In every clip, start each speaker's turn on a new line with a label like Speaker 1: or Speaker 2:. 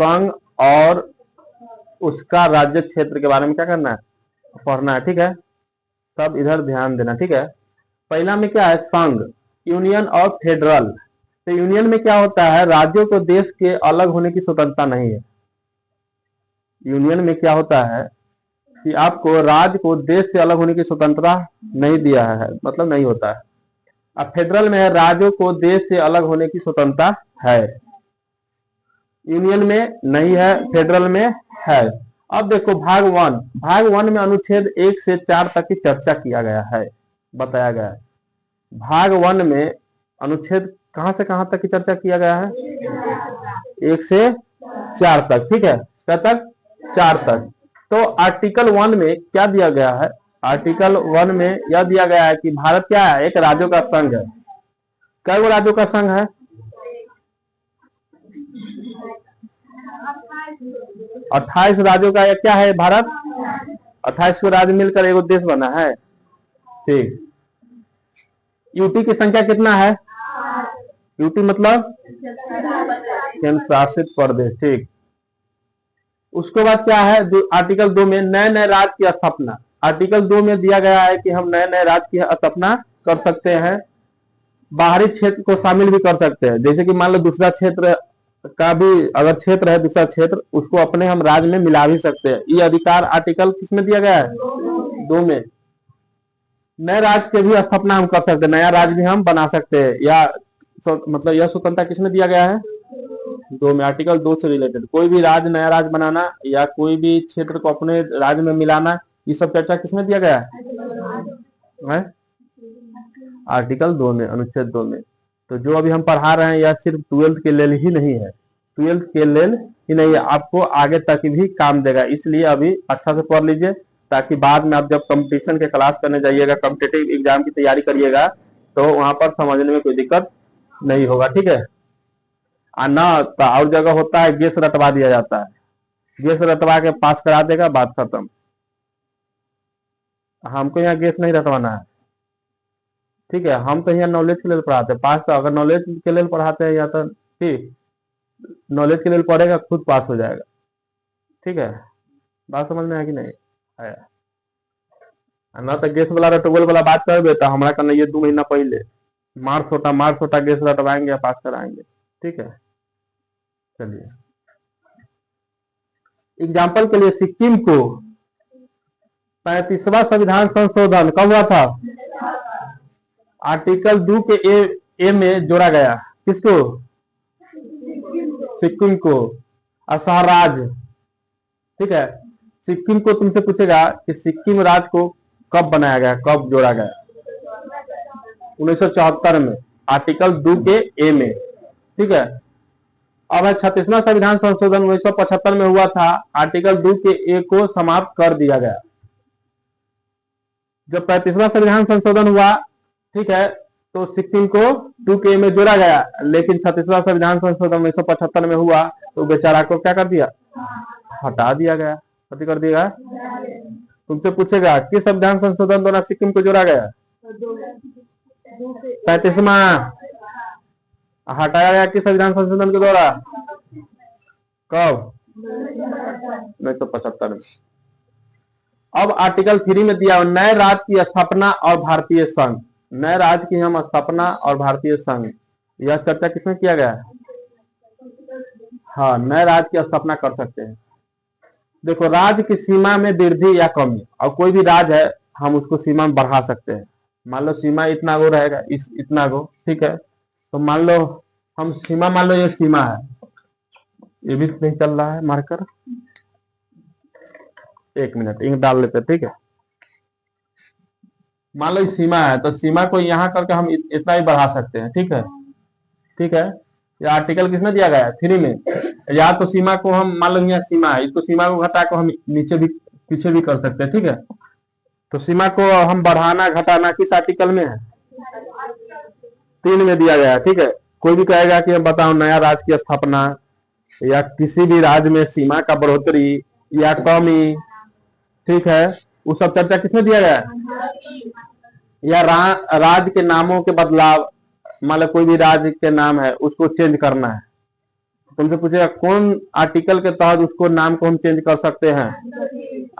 Speaker 1: संघ और उसका राज्य क्षेत्र के बारे में क्या करना है, पढ़ना है। ठीक है, सब इधर ध्यान देना। ठीक है, पहला में क्या है, संघ, यूनियन और फेडरल। तो यूनियन में क्या होता है, राज्यों को देश के अलग होने की स्वतंत्रता नहीं है। यूनियन में क्या होता है कि आपको राज्य को देश से अलग होने की स्वतंत्रता नहीं दिया है, मतलब नहीं होता है। अब फेडरल में है, राज्यों को देश से अलग होने की स्वतंत्रता है। यूनियन में नहीं है, फेडरल में है। अब देखो भाग वन में अनुच्छेद 1 से 4 तक की चर्चा किया गया है, बताया गया है। भाग वन में अनुच्छेद कहां से कहां तक की चर्चा किया गया है, 1 से 4 तक। ठीक है, क्या तक, 4 तक। तो आर्टिकल 1 में क्या दिया गया है, आर्टिकल 1 में यह दिया गया है कि भारत क्या है, एक राज्यों का संघ है। कई वो राज्यों का संघ है, 28 राज्यों का क्या है भारत, 28 राज्य मिलकर एक देश बना है। ठीक, यूटी की संख्या कितना है, यूटी मतलब केंद्र शासित प्रदेश। ठीक, उसके बाद क्या है, आर्टिकल 2 में नए नए राज्य की स्थापना। आर्टिकल 2 में दिया गया है कि हम नए नए राज्य की स्थापना कर सकते हैं, बाहरी क्षेत्र को शामिल भी कर सकते हैं। जैसे कि मान लो दूसरा क्षेत्र का भी अगर क्षेत्र है, दूसरा क्षेत्र, उसको अपने हम राज्य में मिला भी सकते हैं। ये अधिकार आर्टिकल किसमें दिया गया है, 2 में। नए राज्य के भी स्थापना हम कर सकते हैं, नया राज्य भी हम बना सकते हैं, या मतलब यह स्वतंत्रता किसमें दिया गया है, 2 में। आर्टिकल 2 से रिलेटेड कोई भी राज्य, नया राज्य बनाना या कोई भी क्षेत्र को अपने राज्य में मिलाना, ये सब चर्चा किसमें दिया गया है, आर्टिकल 2 में, अनुच्छेद 2 में। तो जो अभी हम पढ़ा रहे हैं यह सिर्फ 12th के लेल ही नहीं है, 12th के लेल ही नहीं है, आपको आगे तक भी काम देगा। इसलिए अभी अच्छा से पढ़ लीजिए, ताकि बाद में आप जब कंपटीशन के क्लास करने जाइएगा, कॉम्पिटिटिव एग्जाम की तैयारी करिएगा, तो वहां पर समझने में कोई दिक्कत नहीं होगा। ठीक है, ना तो और जगह होता है गेस रटवा दिया जाता है, गेस रटवा के पास करा देगा, बात खत्म। हमको यहाँ गेस नहीं रटवाना है। ठीक है, हम तो यहाँ नॉलेज के लिए पढ़ाते हैं, पास तो अगर नॉलेज के लिए पढ़ाते हैं या तो ठीक, नॉलेज के लिए पढ़ेगा खुद पास हो जाएगा। ठीक है, बात समझ में आया कि नहीं आया, ना तो गेस वाला रटोगल वाला बात कर देता हमारा करना, ये 2 महीना पहले मार छोटा गेस रटवाएंगे या पास कराएंगे। ठीक है, चलिए एग्जाम्पल के लिए सिक्किम को 35वां संविधान संशोधन कब हुआ था, आर्टिकल 2 के ए में जोड़ा गया। किसको, सिक्किम को, असहराज। ठीक है, सिक्किम को तुमसे पूछेगा कि सिक्किम राज्य को कब बनाया गया, कब जोड़ा गया, 1974 में, आर्टिकल 2 के ए में। ठीक है, अब 36वां संविधान संशोधन 1975 में हुआ था, आर्टिकल 2 के ए को समाप्त कर दिया गया। जब 35वां संविधान संशोधन हुआ, ठीक है, तो सिक्किम को 2 के ए में जोड़ा गया, लेकिन 36वां संविधान संशोधन 1975 में हुआ तो बेचारा को क्या कर दिया, हटा दिया गया, कथी कर दिया। तुमसे पूछेगा किस संविधान संशोधन द्वारा सिक्किम को जोड़ा गया, 35वां हटाया गया किस संविधान संशोधन के द्वारा, कब, 1975 में। अब आर्टिकल 3 में दिया नए राज्य की स्थापना और भारतीय संघ, नए राज्य की हम स्थापना और भारतीय संघ, यह चर्चा किसमें किया गया है, हाँ, नए राज्य की स्थापना कर सकते हैं। देखो, राज्य की सीमा में वृद्धि या कमी, और कोई भी राज्य है हम उसको सीमा में बढ़ा सकते हैं। मान लो सीमा इतना गो रहेगा, इतना गो, ठीक है, तो मान लो हम सीमा, मान लो ये सीमा है, ये भी नहीं चल रहा है मार्कर, 1 मिनट इंक डाल लेते, ठीक है। मान लो सीमा है, तो सीमा को यहाँ करके हम इतना ही बढ़ा सकते हैं, ठीक है, ठीक है। ये आर्टिकल किसमें दिया गया है, 3 में। या तो सीमा को हम, मान लो यहाँ सीमा है, इसको सीमा को घटा कर हम नीचे भी पीछे भी कर सकते हैं, ठीक है। तो सीमा को हम बढ़ाना घटाना किस आर्टिकल में है, 3 में दिया गया है, ठीक है। कोई भी कहेगा कि बताओ नया राज्य की स्थापना या किसी भी राज्य में सीमा का बढ़ोतरी या कमी, ठीक है, वो सब चर्चा किसमें दिया गया है, या राज्य के नामों के बदलाव, मान लो कोई भी राज्य के नाम है उसको चेंज करना है, तुमसे पूछेगा कौन आर्टिकल के तहत उसको नाम को हम चेंज कर सकते हैं?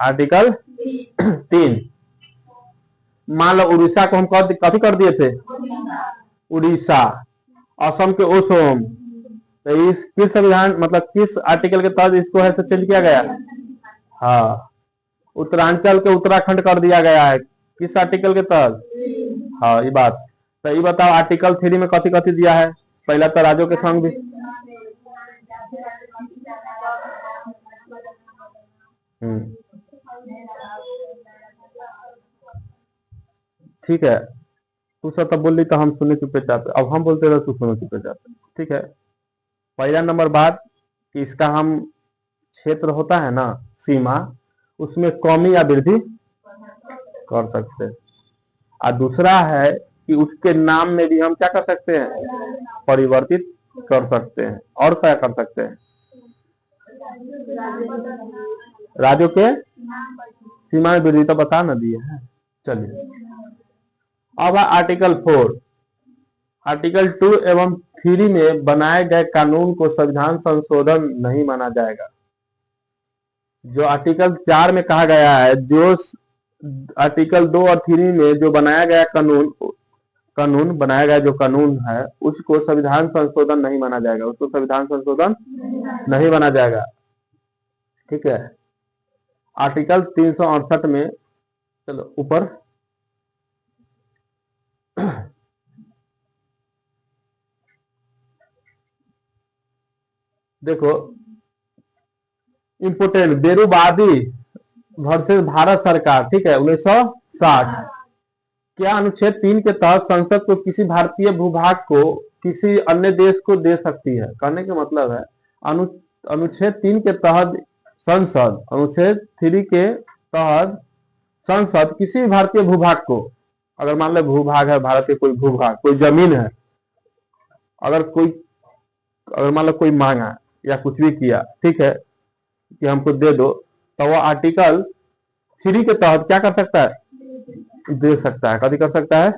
Speaker 1: आर्टिकल 3। मान लो उड़ीसा को हम कथी कर दिए थे? उड़ीसा। असम के असम। तो इस किस संविधान मतलब किस आर्टिकल के तहत इसको ऐसे चेंज किया गया? हाँ। उत्तरांचल के उत्तराखंड कर दिया गया है किस आर्टिकल के तहत? हाँ ये बात। तो ये बताओ आर्टिकल 3 में कथी कथी दिया है? पहला तो राज्यों के संग भी। ठीक है, तू सब तब बोल रही तो हम सुने चुपे चाहते, अब हम बोलते रहे तू सुनो चुपे चाहते। ठीक है, पहला नंबर बात कि इसका हम क्षेत्र होता है ना सीमा, उसमें कमी या वृद्धि कर सकते हैं। और दूसरा है कि उसके नाम में भी हम क्या कर सकते हैं? परिवर्तित कर सकते हैं। और क्या कर सकते हैं? राज्यों के सीमा में वृद्धि तो बता न दिए हैं। चलिए अब आर्टिकल 4। आर्टिकल 2 एवं 3 में बनाए गए कानून को संविधान संशोधन नहीं माना जाएगा। जो आर्टिकल 4 में कहा गया है, जो आर्टिकल 2 और 3 में जो बनाया गया बनाया गया जो कानून है उसको संविधान संशोधन नहीं माना जाएगा, उसको संविधान संशोधन नहीं माना जाएगा। ठीक है, आर्टिकल 368 में, चलो ऊपर देखो इम्पोर्टेंट, बेरुबादी वर्सेस भारत सरकार। ठीक है, 1960। क्या अनुच्छेद 3 के तहत संसद को किसी भारतीय भूभाग को किसी अन्य देश को दे सकती है? कहने का मतलब है अनुच्छेद 3 के तहत संसद, अनुच्छेद 3 के तहत संसद किसी भी भारतीय भूभाग को, अगर मान लो भूभाग है भारत के कोई भूभाग, कोई जमीन है, अगर मान लो कोई मांगा या कुछ भी किया, ठीक है, कि हमको दे दो, तो वो आर्टिकल 3 के तहत क्या कर सकता है? दे सकता है। कभी कर सकता है?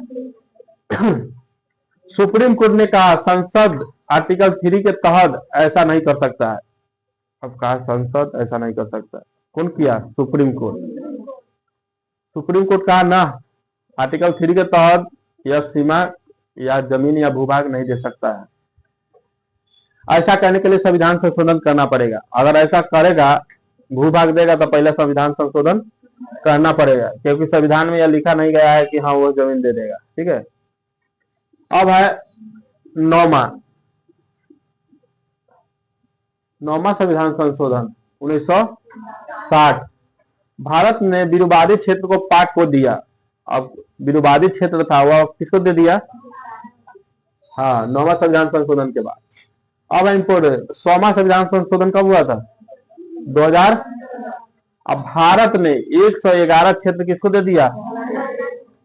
Speaker 1: सुप्रीम कोर्ट ने कहा संसद आर्टिकल 3 के तहत ऐसा नहीं कर सकता है। अब कहा संसद ऐसा नहीं कर सकता, कौन किया? Supreme court. सुप्रीम कोर्ट कहा ना, आर्टिकल 3 के तहत यह सीमा या जमीन या भूभाग नहीं दे सकता है। ऐसा करने के लिए संविधान संशोधन करना पड़ेगा। अगर ऐसा करेगा, भूभाग देगा, तो पहले संविधान संशोधन करना पड़ेगा, क्योंकि संविधान में यह लिखा नहीं गया है कि हाँ वो जमीन दे देगा। ठीक है, अब है नौमा संविधान संशोधन 1960। भारत ने विरुवादी क्षेत्र को पाक को दिया। अब विरुवादी क्षेत्र था वह किसको दे दिया? हाँ, नौवा संविधान संशोधन के बाद। अब इम्पोर्टेंट, 100वां संविधान संशोधन कब हुआ था? 2000। अब भारत ने 111 क्षेत्र किसको दे दिया?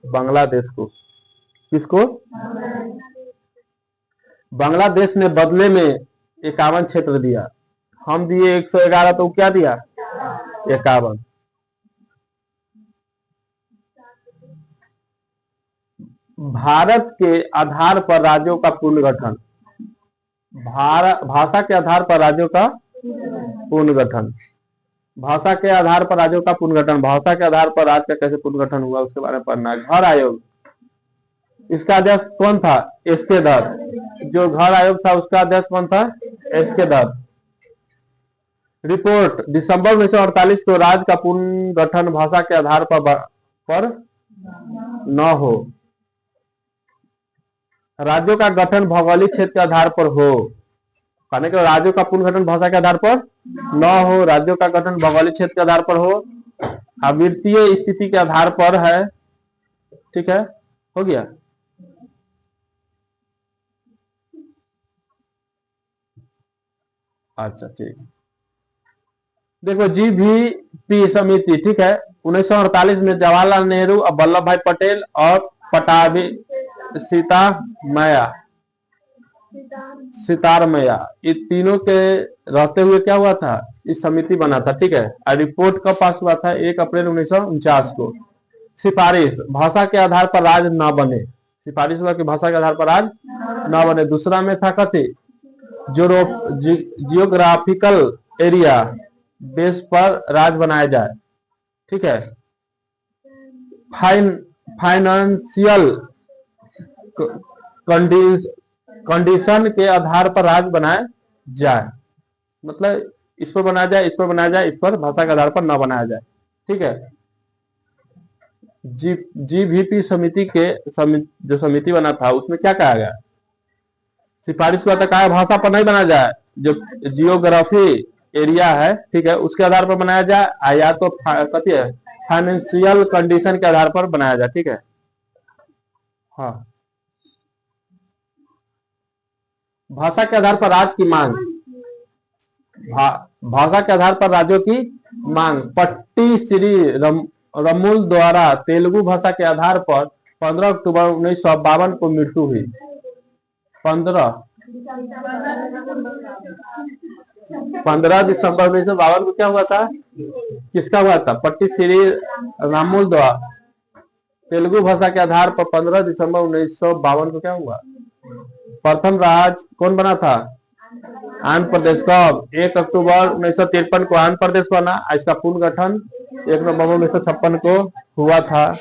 Speaker 1: बांग्लादेश को। किसको? बांग्लादेश ने बदले में 51 क्षेत्र दिया। हम दिए 111, तो क्या दिया? 51। भारत के आधार पर राज्यों का पुनर्गठन, भाषा के आधार पर राज्यों का पुनर्गठन, भाषा के आधार पर राज्यों का पुनर्गठन, भाषा के आधार पर राज्य का कैसे पुनर्गठन हुआ उसके बारे में पढ़ना है। घर आयोग, इसका अध्यक्ष कौन था? एस.के. दत्त। जो घर आयोग था उसका अध्यक्ष कौन था? एस.के. दत्त। रिपोर्ट, दिसंबर 1948 को राज्य का पुनर्गठन भाषा के आधार पर न हो, राज्यों का गठन भौगोलिक क्षेत्र के आधार पर हो। कहने के राज्यों का पुनर्गठन भाषा के आधार पर न हो, राज्यों का गठन भौगोलिक क्षेत्र के आधार पर हो, वित्तीय स्थिति के आधार पर है। ठीक है, हो गया। अच्छा ठीक, देखो GVP समिति, ठीक है, 1948 में जवाहरलाल नेहरू और वल्लभ भाई पटेल और पटाभी सितारमैया, ये तीनों के रहते हुए क्या हुआ था? इस समिति बना था। ठीक है, और रिपोर्ट कब पास हुआ था? 1 अप्रैल 1949 को। सिफारिश, भाषा के आधार पर राज्य न बने, सिफारिश हुआ कि भाषा के आधार पर राज्य न बने। दूसरा में था कथी? जियोग्राफिकल एरिया बेस पर राज्य बनाया जाए। ठीक है। फाइनेंशियल कंडीशन के आधार पर राज्य बनाया जाए, मतलब इस पर बनाया जाए, इस पर बनाया जाए, इस पर भाषा के आधार पर न बनाया जाए। ठीक है। जीवीपी समिति के जो समिति बना था उसमें क्या कहा गया? सिफारिश हुआ था कहा भाषा पर नहीं बनाया जाए, जो जियोग्राफी एरिया है, ठीक है, उसके आधार पर बनाया जाए, या तो कथी है फाइनेंशियल कंडीशन के आधार पर बनाया जाए। ठीक है। हाँ, भाषा के आधार पर राज्य की मांग, भाषा के आधार पर राज्यों की मांग। पट्टी श्री रमुल द्वारा तेलुगु भाषा के आधार पर 15 अक्टूबर 1952 को मृत्यु हुई। 15 दिसंबर 1952 को क्या हुआ था? किसका हुआ था? पट्टी श्री रामुल द्वारा तेलुगु भाषा के आधार पर 15 दिसंबर 1952 को क्या हुआ? प्रथम राज्य कौन बना था? आंध्र प्रदेश। कब? 1 अक्टूबर 1953 को आंध्र प्रदेश बना। इसका पुनर्गठन 1 नवंबर 1956 को हुआ था।